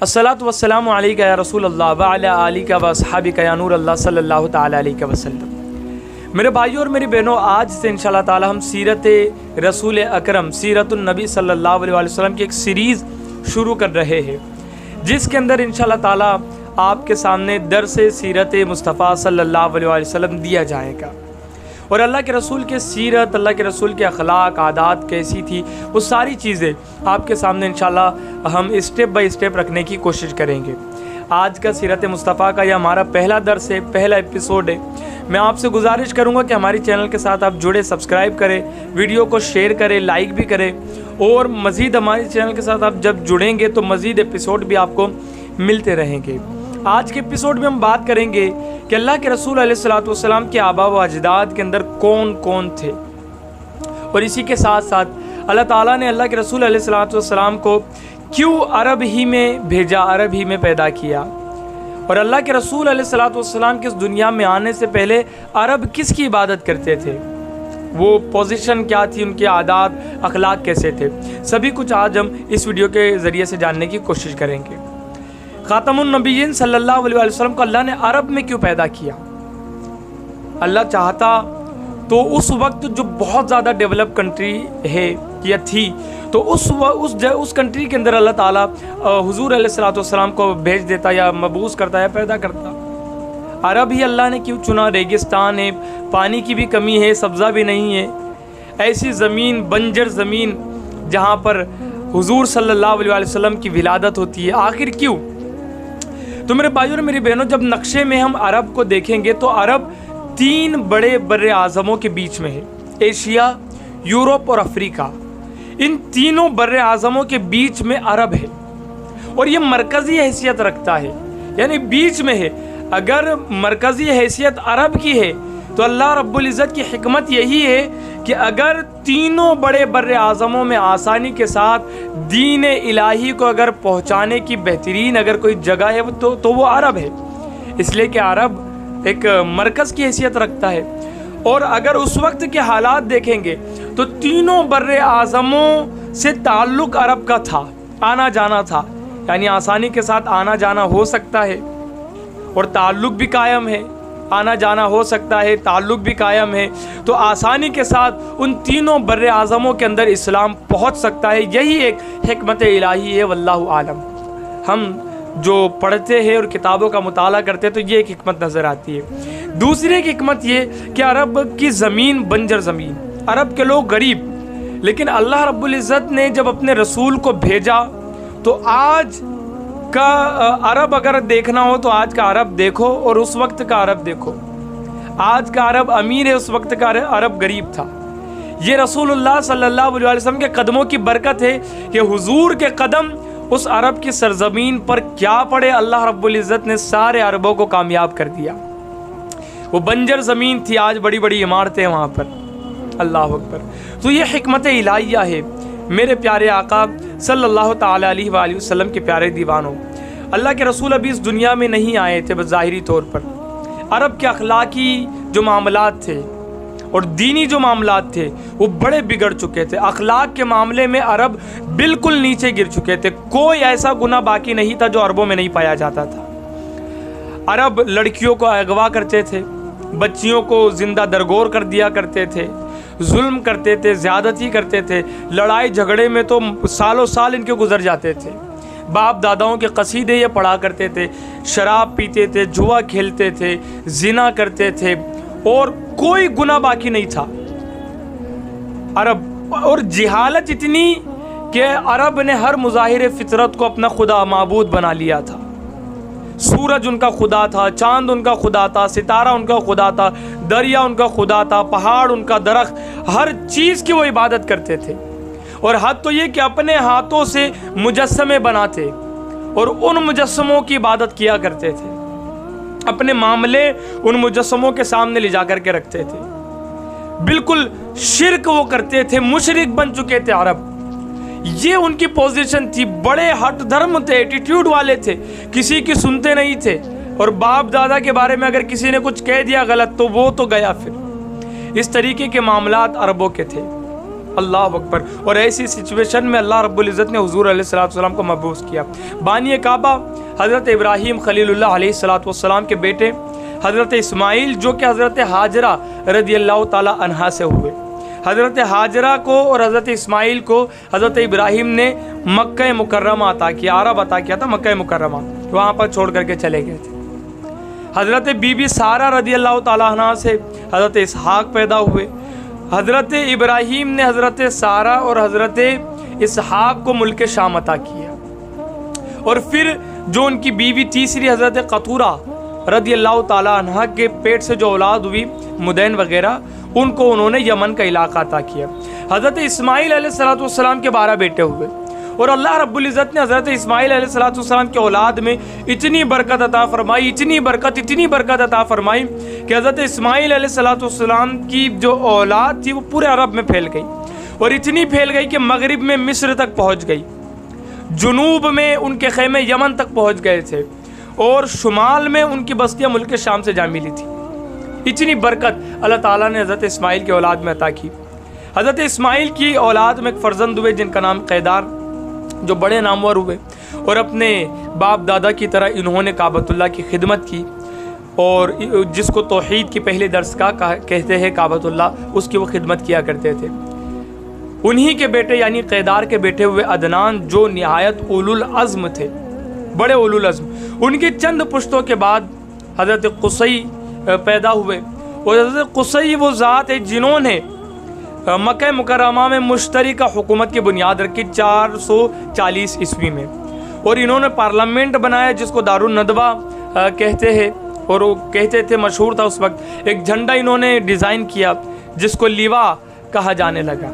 अस्सलातु वस्सलामु अलैका या रसूल अल्लाह व अला आलिका व अस्हाबिका या नूर अल्लाह सल्लल्लाहु ताला अलैहि वसल्लम। मेरे भाइयों और मेरी बहनों, आज से इंशाअल्लाह ताला हम सीरत रसूल अकरम सीरतुन नबी सल्लल्लाहु अलैहि वसल्लम की एक सीरीज़ शुरू कर रहे हैं, जिसके अंदर इंशाअल्लाह ताला आपके सामने दर्स सीरत मुस्तफ़ा सल्लल्लाहु अलैहि वसल्लम दिया जाएगा और अल्लाह के रसूल के सीरत, अल्लाह के रसूल के अखलाक, आदात कैसी थी, वो सारी चीज़ें आपके सामने इंशाल्लाह हम स्टेप बाय स्टेप रखने की कोशिश करेंगे। आज का सीरत मुस्तफ़ा का यह हमारा पहला दर्स है, पहला एपिसोड है। मैं आपसे गुजारिश करूंगा कि हमारी चैनल के साथ आप जुड़े, सब्सक्राइब करें, वीडियो को शेयर करें, लाइक भी करें और मज़ीद हमारे चैनल के साथ आप जब जुड़ेंगे तो मज़ीद एपिसोड भी आपको मिलते रहेंगे। आज के एपिसोड में हम बात करेंगे कि अल्लाह के रसूल अलैहिस्सलातु वस्सलाम के आबा व अजदाद के अंदर कौन कौन थे और इसी के साथ साथ अल्लाह ताला ने अल्लाह के रसूल अलैहिस्सलातु वस्सलाम को क्यों अरब ही में भेजा, अरब ही में पैदा किया और अल्लाह के रसूल अलैहिस्सलातु वस्सलाम के इस दुनिया में आने से पहले अरब किसकी इबादत करते थे, वो पोजीशन क्या थी, उनके आदात अखलाक कैसे थे, सभी कुछ आज हम इस वीडियो के ज़रिए से जानने की कोशिश करेंगे। ख़ातमुन नबीयीन सल्लल्लाहु अलैहि वसल्लम को अल्लाह ने अरब में क्यों पैदा किया? अल्लाह चाहता तो उस वक्त जो बहुत ज़्यादा डेवलप कंट्री है या थी, तो उस कंट्री के अंदर अल्लाह ताला हुजूर अलैहिस्सलातु वस्सलाम को भेज देता या मबूस करता या पैदा करता। अरब ही अल्लाह ने क्यों चुना? रेगिस्तान है, पानी की भी कमी है, सब्ज़ा भी नहीं है, ऐसी ज़मीन, बंजर ज़मीन जहाँ पर हुजूर सल्लल्लाहु अलैहि वसल्लम की विलादत होती है, आखिर क्यों? तो मेरे भाइयों और मेरी बहनों, जब नक्शे में हम अरब को देखेंगे तो अरब तीन बड़े बर्रे आज़मों के बीच में है, एशिया, यूरोप और अफ्रीका। इन तीनों बर्रे आज़मों के बीच में अरब है और ये मरकज़ी हैसियत रखता है, यानी बीच में है। अगर मरकज़ी हैसियत अरब की है तो अल्लाह रब्बुल इज़्ज़त की हिकमत यही है कि अगर तीनों बड़े बर्रे आज़मों में आसानी के साथ दीन इलाही को अगर पहुँचाने की बेहतरीन अगर कोई जगह है तो वो अरब है, इसलिए कि अरब एक मरकज़ की हैसियत रखता है। और अगर उस वक्त के हालात देखेंगे तो तीनों बर्रे आज़मों से ताल्लुक़ अरब का था, आना जाना था, यानी आसानी के साथ आना जाना हो सकता है और ताल्लुक़ भी कायम है, आना जाना हो सकता है, ताल्लुक़ भी कायम है, तो आसानी के साथ उन तीनों बर्रे आज़मों के अंदर इस्लाम पहुंच सकता है। यही एक हिकमत इलाही है, वल्लाहु आलम। हम जो पढ़ते हैं और किताबों का मुताला करते हैं तो ये एक हिकमत नज़र आती है। दूसरी एक हिकमत ये कि अरब की ज़मीन बंजर ज़मीन, अरब के लोग गरीब, लेकिन अल्लाह रब्बुल इज़्ज़त ने जब अपने रसूल को भेजा तो आज का अरब अगर देखना हो तो आज का अरब देखो और उस वक्त का अरब देखो। आज का अरब अमीर है, उस वक्त का अरब गरीब था। ये रसूलुल्लाह सल्लल्लाहु अलैहि वसल्लम के कदमों की बरकत है कि हुजूर के कदम उस अरब की सरजमीन पर क्या पड़े, अल्लाह रब्बुल इज़्ज़त ने सारे अरबों को कामयाब कर दिया। वो बंजर ज़मीन थी, आज बड़ी बड़ी इमारतें वहाँ पर, अल्लाह अकबर। तो ये हिकमत इलाहिया है। मेरे प्यारे आका सल्लल्लाहु ताला अलैहि वसल्लम के प्यारे दीवानों, अल्लाह के रसूल अभी इस दुनिया में नहीं आए थे बस ज़ाहिरी तौर पर। अरब के अखलाकी जो मामलात थे और दीनी जो मामलात थे वो बड़े बिगड़ चुके थे। अखलाक के मामले में अरब बिल्कुल नीचे गिर चुके थे। कोई ऐसा गुनाह बाकी नहीं था जो अरबों में नहीं पाया जाता था। अरब लड़कियों को अगवा करते थे, बच्चियों को जिंदा दरगोर कर दिया करते थे, जुल्म करते थे, ज़्यादती करते थे, लड़ाई झगड़े में तो सालों साल इनके गुजर जाते थे। बाप दादाओं के कसीदे ये पढ़ा करते थे, शराब पीते थे, जुआ खेलते थे, जिना करते थे और कोई गुनाह बाकी नहीं था अरब। और जिहालत इतनी कि अरब ने हर मुज़ाहिर फितरत को अपना खुदा माबूद बना लिया था। सूरज उनका खुदा था, चांद उनका खुदा था, सितारा उनका खुदा था, दरिया उनका खुदा था, पहाड़ उनका, दरख्त, हर चीज़ की वो इबादत करते थे। और हद तो ये कि अपने हाथों से मुजस्समे बनाते और उन मुजस्समों की इबादत किया करते थे। अपने मामले उन मुजस्समों के सामने ले जाकर के रखते थे। बिल्कुल शिर्क वो करते थे, मुशरिक बन चुके थे अरब। ये उनकी पोजीशन थी। बड़े हट धर्म थे, एटीट्यूड वाले थे, किसी की सुनते नहीं थे और बाप दादा के बारे में अगर किसी ने कुछ कह दिया गलत तो वो तो गया। फिर इस तरीके के मामलात अरबों के थे। अल्लाह अकबर। और ऐसी सिचुएशन में अल्लाह रब्बुल इज़्ज़त ने हुज़ूर अलैहिस्सलाम को मबूस किया। बानी काबा हज़रत इब्राहीम खलीलुल्लाह अलैहिस्सलाम के बेटे हज़रत इस्माइल, जो कि हज़रत हाजरा रज़ियल्लाहु ताला अन्हा से हुए। हज़रत हाजरा को और हज़रत इस्माइल को हज़रत इब्राहीम ने मक्का मुकर्रमा अता किया, अरब अता किया था मक्का मुकर्रमा, वहाँ पर छोड़ करके चले गए थे। हज़रत बीबी सारा रज़ियल्लाहु ताला अन्हा से हज़रत इसहाक पैदा हुए। हज़रत इब्राहीम ने हज़रत सारा और हज़रत इसहाक को मुल्क शाम अता किया। और फिर जो उनकी बीवी तीसरी हज़रत कतूरा रज़ियल्लाहु ताला अन्हा के पेट से जो औलाद हुई मुदैन वगैरह, उनको उन्होंने यमन का इलाका अता किया। हज़रत इस्माइल अलैहिस्सलाम के 12 बेटे हुए और अल्लाह रब्बुल इज़्ज़त ने हज़रत इस्माइल अलैहिस्सलाम के औलाद में इतनी बरकत अता फरमाई, इतनी बरकत अता फरमाई कि हज़रत इस्माइल अलैहिस्सलाम की जो औलाद थी वो पूरे अरब में फैल गई, और इतनी फैल गई कि मगरिब में मिस्र तक पहुँच गई, जुनूब में उनके खेमे यमन तक पहुँच गए थे, और शुमाल में उनकी बस्तियाँ मुल्क शाम से जा मिली थी। इतनी बरकत अल्लाह ताला ने हज़रत इस्माइल की औलाद में अता की। हज़रत इस्माइल की औलाद में एक फ़र्जंद हुए जिनका नाम कैदार, जो बड़े नामवर हुए, और अपने बाप दादा की तरह इन्होंने काबतुल्लाह की खिदमत की, और जिसको तौहीद की पहले दरसगाह कहते हैं काबतुल्लाह, उसकी वो खिदमत किया करते थे। उन्हीं के बेटे यानी कैदार के बेटे हुए अदनान, जो निहायत उलुल अज़्म थे, बड़े उलुल अज़्म। उनके चंद पुश्तों के बाद हज़रत कुसई पैदा हुए, और हज़रत कुसई वो ज़ात है जिन्होंने मक्का मुकर्रमा में मुश्तरिका हुकूमत की बुनियाद रखी 440 ईस्वी में, और इन्होंने पार्लियामेंट बनाया जिसको दारुन नदवा कहते हैं, और वो कहते थे मशहूर था उस वक्त। एक झंडा इन्होंने डिज़ाइन किया जिसको लिवा कहा जाने लगा।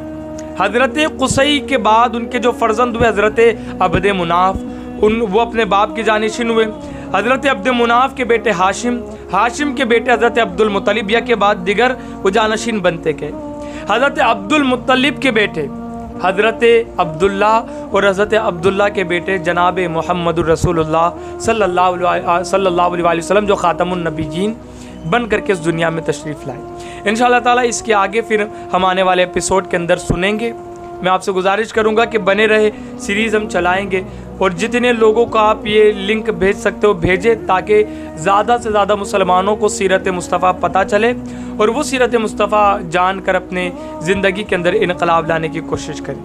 हज़रत कुसई के बाद उनके जो फ़र्जंद हुए हज़रत अब्द मुनाफ, वो अपने बाप की जानिशिन हुए। हज़रत अब्द मुनाफ के बेटे हाशिम, हाशिम के बेटे हज़रत अब्दुल मुत्तलिब, या के बाद दिगर वो जानशीन बनते गए। हज़रत अब्दुल मुत्तलिब के बेटे हज़रत अब्दुल्ला, और हज़रत अब्दुल्ला के बेटे जनाब मुहम्मदुर रसूलुल्लाह सल्लल्लाहु अलैहि वसल्लम, जो ख़ातमुन नबीयीन बन करके इस दुनिया में तशरीफ़ लाए। इंशाअल्लाह ताला इसके आगे फिर हम आने वाले एपिसोड के अंदर सुनेंगे। मैं आपसे गुजारिश करूंगा कि बने रहे, सीरीज़ हम चलाएंगे, और जितने लोगों को आप ये लिंक भेज सकते हो भेजें, ताकि ज़्यादा से ज़्यादा मुसलमानों को सीरत मुस्तफ़ा पता चले, और वो सीरत मुस्तफ़ा जानकर अपने ज़िंदगी के अंदर इनकलाब लाने की कोशिश करें।